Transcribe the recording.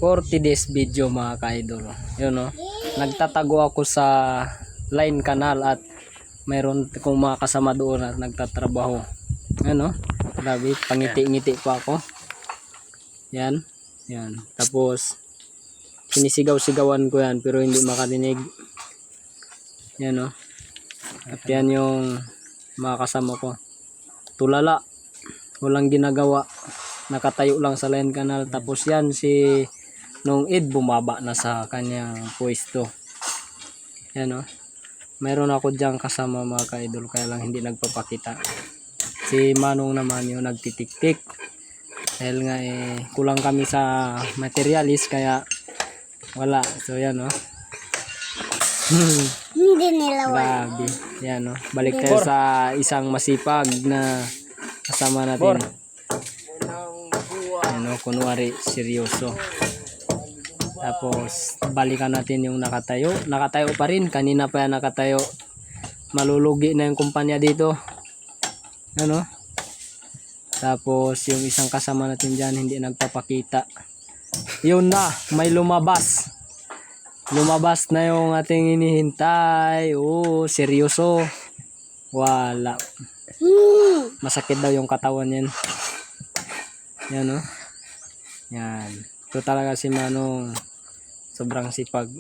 40 days video mga ka-idol. Yun no. Nagtatago ako sa Line Canal at mayroon kong mga kasama doon at nagtatrabaho. Ano? Grabe, pangiti-ngiti pa ako. Yan. Yan. Tapos sinisigaw-sigawan ko yan pero hindi makarinig. Yan no. At yan yung mga kasama ko. Tulala. Walang ginagawa. Nakatayo lang sa Line Canal. Tapos yan si nung Ed bumaba na sa kanyang pwesto. Yan no. Mayroon ako diyang kasama mga ka-idol kaya lang hindi nagpapakita. Si Manong naman yung nagtitik-tik. Dahil nga kulang kami sa materialis kaya wala. So yan no. Hindi nila Grabe. Yan no. Balik tayo sa isang masipag na kasama natin. Ano, kunwari seryoso. Tapos balikan natin yung nakatayo. Nakatayo pa rin. Kanina pa yan nakatayo. Malulugi na yung kumpanya dito. Ano? Tapos yung isang kasama natin dyan hindi nagpapakita. Yun na. May lumabas. Lumabas na yung ating inihintay. Oo, seryoso. Wala. Masakit daw yung katawan yan. Yan o. Yan. Ito talaga si Manong. Sobrang sipag.